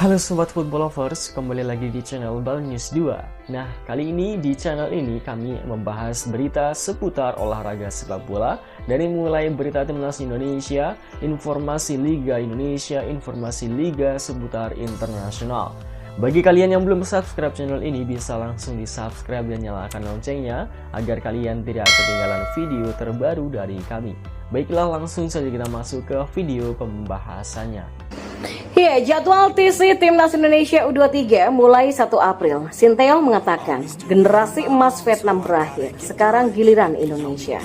Halo Sobat Football Lovers, kembali lagi di channel Bal News 2. Nah, kali ini di channel ini kami membahas berita seputar olahraga sepak bola. Dari mulai berita timnas Indonesia, informasi Liga Indonesia, informasi Liga seputar internasional. Bagi kalian yang belum subscribe channel ini, bisa langsung di subscribe dan nyalakan loncengnya agar kalian tidak ketinggalan video terbaru dari kami. Baiklah, langsung saja kita masuk ke video pembahasannya. Ya, jadwal TC Timnas Indonesia U23 mulai 1 April. Sinteyong mengatakan, generasi emas Vietnam berakhir, sekarang giliran Indonesia.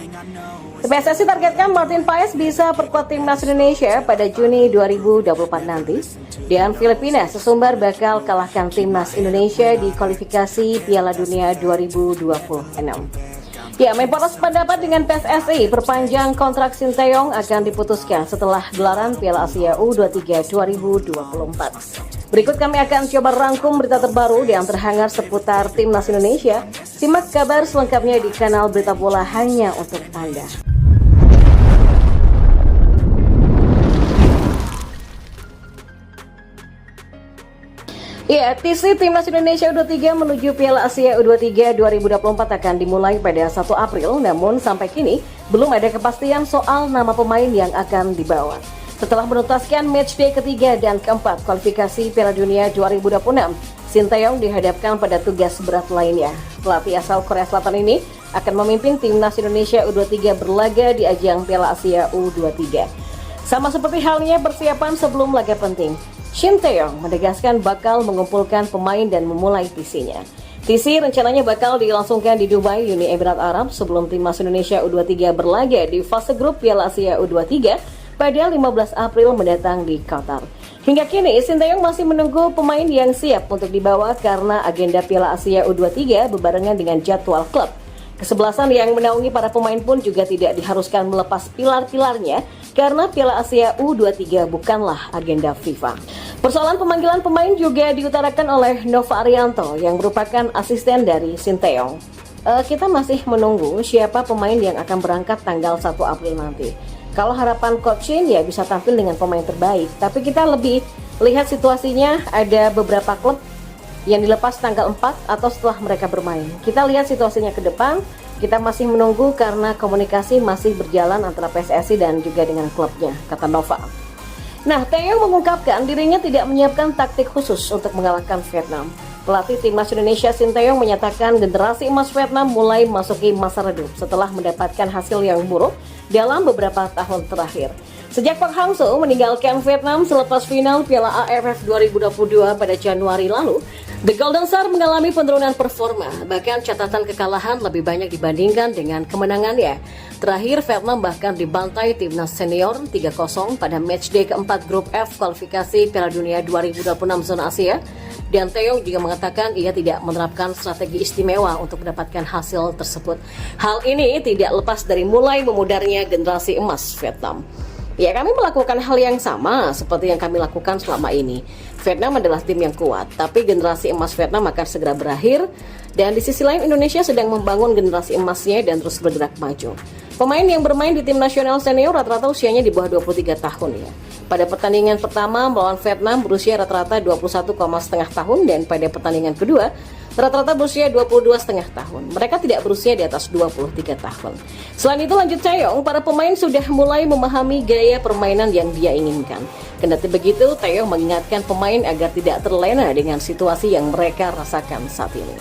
PSSI targetkan Martin Paes bisa perkuat Timnas Indonesia pada Juni 2024 nanti. Dan Filipina sesumbar bakal kalahkan Timnas Indonesia di kualifikasi Piala Dunia 2026. Ya, Menpora sependapat dengan PSSI perpanjang kontrak Sinteyong akan diputuskan setelah gelaran Piala Asia U23 2024. Berikut kami akan coba rangkum berita terbaru yang terhangat seputar Timnas Indonesia. Simak kabar selengkapnya di kanal Berita Bola hanya untuk Anda. Ya, TC Timnas Indonesia U23 menuju Piala Asia U23 2024 akan dimulai pada 1 April, namun sampai kini belum ada kepastian soal nama pemain yang akan dibawa. Setelah menuntaskan matchday ketiga dan keempat kualifikasi Piala Dunia 2026, Sinteyong dihadapkan pada tugas berat lainnya. Pelatih asal Korea Selatan ini akan memimpin Timnas Indonesia U23 berlaga di ajang Piala Asia U23. Sama seperti halnya persiapan sebelum laga penting, Sinteyong menegaskan bakal mengumpulkan pemain dan memulai TC-nya. TC rencananya bakal dilangsungkan di Dubai, Uni Emirat Arab sebelum Timnas Indonesia U23 berlaga di fase grup Piala Asia U23 pada 15 April mendatang di Qatar. Hingga kini, Sinteyong masih menunggu pemain yang siap untuk dibawa karena agenda Piala Asia U23 berbarengan dengan jadwal klub. Kesebelasan yang menaungi para pemain pun juga tidak diharuskan melepas pilar-pilarnya karena Piala Asia U23 bukanlah agenda FIFA. Persoalan pemanggilan pemain juga diutarakan oleh Nova Arianto yang merupakan asisten dari Sinteyong. Kita masih menunggu siapa pemain yang akan berangkat tanggal 1 April nanti. Kalau harapan Coach Shin ya bisa tampil dengan pemain terbaik, tapi kita lebih lihat situasinya, ada beberapa klub yang dilepas tanggal 4 atau setelah mereka bermain. Kita lihat situasinya ke depan, kita masih menunggu karena komunikasi masih berjalan antara PSSI dan juga dengan klubnya, kata Nova. Nah, Taeyong mengungkapkan dirinya tidak menyiapkan taktik khusus untuk mengalahkan Vietnam. Pelatih Timnas Indonesia Sinteyong menyatakan generasi emas Vietnam mulai memasuki masa redup setelah mendapatkan hasil yang buruk dalam beberapa tahun terakhir. Sejak Park Hang-seo meninggalkan Vietnam selepas final Piala AFF 2022 pada Januari lalu, The Golden Star mengalami penurunan performa, bahkan catatan kekalahan lebih banyak dibandingkan dengan kemenangannya. Terakhir, Vietnam bahkan dibantai timnas senior 3-0 pada matchday keempat grup F kualifikasi Piala Dunia 2026 zona Asia. Dan Taeyong juga mengatakan ia tidak menerapkan strategi istimewa untuk mendapatkan hasil tersebut. Hal ini tidak lepas dari mulai memudarnya generasi emas Vietnam. Ya, kami melakukan hal yang sama seperti yang kami lakukan selama ini. Vietnam adalah tim yang kuat, tapi generasi emas Vietnam akan segera berakhir. Dan di sisi lain, Indonesia sedang membangun generasi emasnya dan terus bergerak maju. Pemain yang bermain di tim nasional senior rata-rata usianya di bawah 23 tahun ya. Pada pertandingan pertama melawan Vietnam berusia rata-rata 21,5 tahun dan pada pertandingan kedua rata-rata berusia 22,5 tahun. Mereka tidak berusia di atas 23 tahun. Selain itu, lanjut Taeyong, para pemain sudah mulai memahami gaya permainan yang dia inginkan. Kendati begitu, Taeyong mengingatkan pemain agar tidak terlena dengan situasi yang mereka rasakan saat ini.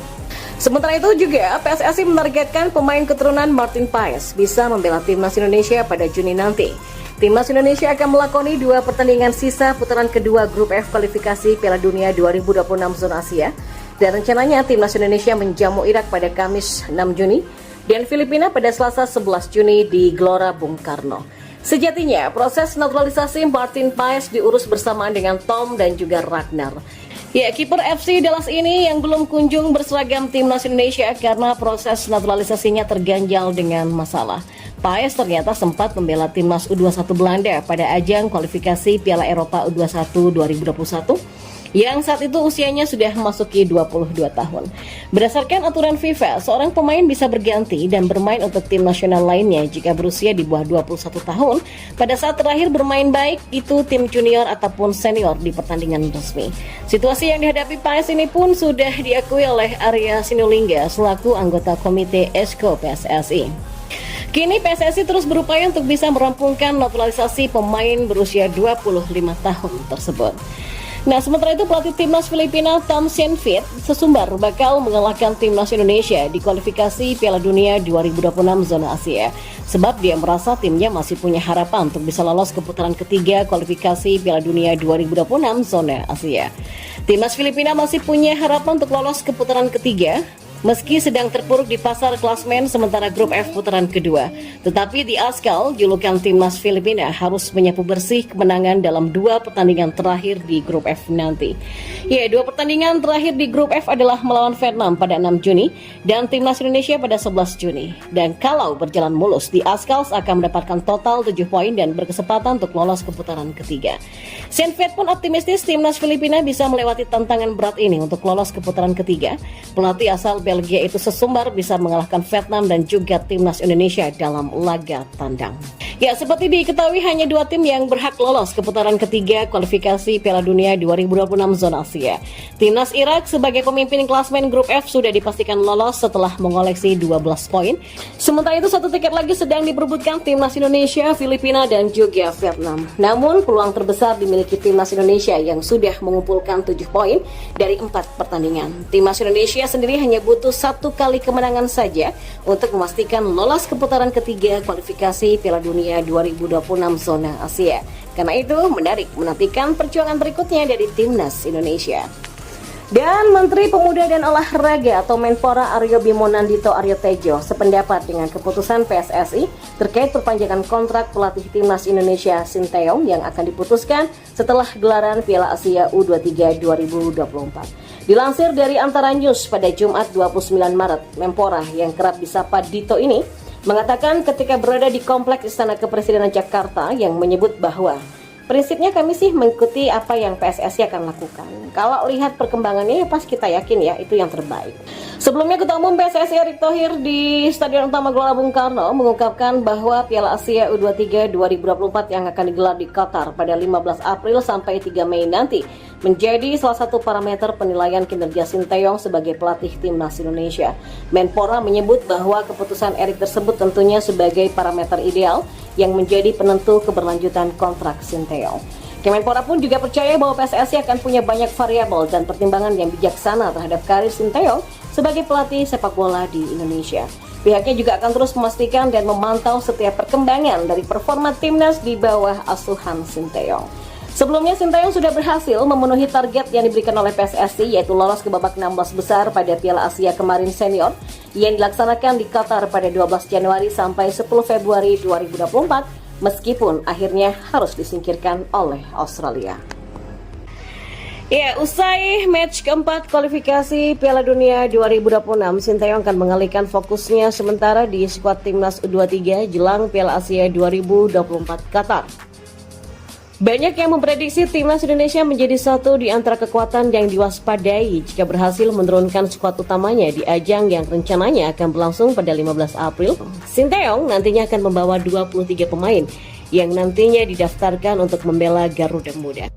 Sementara itu juga, PSSI menargetkan pemain keturunan Martin Paes bisa membela Timnas Indonesia pada Juni nanti. Timnas Indonesia akan melakoni 2 pertandingan sisa putaran kedua grup F kualifikasi Piala Dunia 2026 zona Asia. Dan rencananya Timnas Indonesia menjamu Irak pada Kamis 6 Juni dan Filipina pada Selasa 11 Juni di Gelora Bung Karno. Sejatinya, proses naturalisasi Martin Paes diurus bersamaan dengan Tom dan juga Ragnar. Ya, kiper FC Dallas ini yang belum kunjung berseragam Timnas Indonesia karena proses naturalisasinya terganjal dengan masalah. Paes ternyata sempat membela Timnas U21 Belanda pada ajang kualifikasi Piala Eropa U21 2021. yang saat itu usianya sudah memasuki 22 tahun. Berdasarkan aturan FIFA, seorang pemain bisa berganti dan bermain untuk tim nasional lainnya jika berusia di bawah 21 tahun pada saat terakhir bermain baik itu tim junior ataupun senior di pertandingan resmi. Situasi yang dihadapi PAS ini pun sudah diakui oleh Arya Sinulinga selaku anggota Komite Esko PSSI. Kini PSSI terus berupaya untuk bisa merampungkan naturalisasi pemain berusia 25 tahun tersebut. Nah, sementara itu pelatih timnas Filipina Tom Saintfiet sesumbar bakal mengalahkan timnas Indonesia di kualifikasi Piala Dunia 2026 zona Asia. Sebab dia merasa timnya masih punya harapan untuk bisa lolos ke putaran ketiga kualifikasi Piala Dunia 2026 zona Asia. Timnas Filipina masih punya harapan untuk lolos ke putaran ketiga meski sedang terpuruk di pasar klasmen sementara grup F putaran kedua. Tetapi di ASCAL, julukan timnas Filipina harus menyapu bersih kemenangan dalam 2 pertandingan terakhir di grup F nanti. Ya, 2 pertandingan terakhir di grup F adalah melawan Vietnam pada 6 Juni dan timnas Indonesia pada 11 Juni. Dan kalau berjalan mulus, di ASCAL akan mendapatkan total 7 poin dan berkesempatan untuk lolos ke putaran ketiga. Saintfiet pun optimistis timnas Filipina bisa melewati tantangan berat ini untuk lolos ke putaran ketiga. Pelatih asal Belgia itu sesumbar bisa mengalahkan Vietnam dan juga timnas Indonesia dalam laga tandang. Ya, seperti diketahui hanya 2 tim yang berhak lolos ke putaran ketiga kualifikasi Piala Dunia 2026 zona Asia. Timnas Irak sebagai pemimpin klasmen grup F sudah dipastikan lolos setelah mengoleksi 12 poin. Sementara itu 1 tiket lagi sedang diperebutkan timnas Indonesia, Filipina dan juga Vietnam. Namun peluang terbesar dimiliki timnas Indonesia yang sudah mengumpulkan 7 poin dari 4 pertandingan. Timnas Indonesia sendiri hanya butuh 1 kali kemenangan saja untuk memastikan lolos ke putaran ketiga kualifikasi Piala Dunia 2026 zona Asia. Karena itu menarik menantikan perjuangan berikutnya dari timnas Indonesia. Dan Menteri Pemuda dan Olahraga atau Menpora Aryo Bimo Nandito Aryo Tejo sependapat dengan keputusan PSSI terkait perpanjangan kontrak pelatih timnas Indonesia Sinteyong yang akan diputuskan setelah gelaran Piala Asia U23 2024. Dilansir dari Antara News pada Jumat 29 Maret, Menpora yang kerap disapa Dito ini mengatakan ketika berada di Kompleks Istana Kepresidenan Jakarta yang menyebut bahwa prinsipnya kami sih mengikuti apa yang PSSI akan lakukan. Kalau lihat perkembangannya ya pas kita yakin ya itu yang terbaik. Sebelumnya Ketua Umum PSSI Erick Thohir di Stadion Utama Gelora Bung Karno mengungkapkan bahwa Piala Asia U23 2024 yang akan digelar di Qatar pada 15 April sampai 3 Mei nanti menjadi salah satu parameter penilaian kinerja Sinteyong sebagai pelatih timnas Indonesia. Menpora menyebut bahwa keputusan Erick tersebut tentunya sebagai parameter ideal yang menjadi penentu keberlanjutan kontrak Sinteyong. Kemenpora pun juga percaya bahwa PSSI akan punya banyak variabel dan pertimbangan yang bijaksana terhadap karir Sinteyong sebagai pelatih sepak bola di Indonesia. Pihaknya juga akan terus memastikan dan memantau setiap perkembangan dari performa timnas di bawah asuhan Sinteyong. Sebelumnya Sinteyong sudah berhasil memenuhi target yang diberikan oleh PSSI yaitu lolos ke babak 16 besar pada Piala Asia kemarin senior yang dilaksanakan di Qatar pada 12 Januari sampai 10 Februari 2024 meskipun akhirnya harus disingkirkan oleh Australia. Ya, usai match keempat kualifikasi Piala Dunia 2026, Sinteyong akan mengalihkan fokusnya sementara di skuad timnas U23 jelang Piala Asia 2024 Qatar. Banyak yang memprediksi timnas Indonesia menjadi satu di antara kekuatan yang diwaspadai jika berhasil menurunkan skuad utamanya di ajang yang rencananya akan berlangsung pada 15 April. Sinteyong nantinya akan membawa 23 pemain yang nantinya didaftarkan untuk membela Garuda Muda.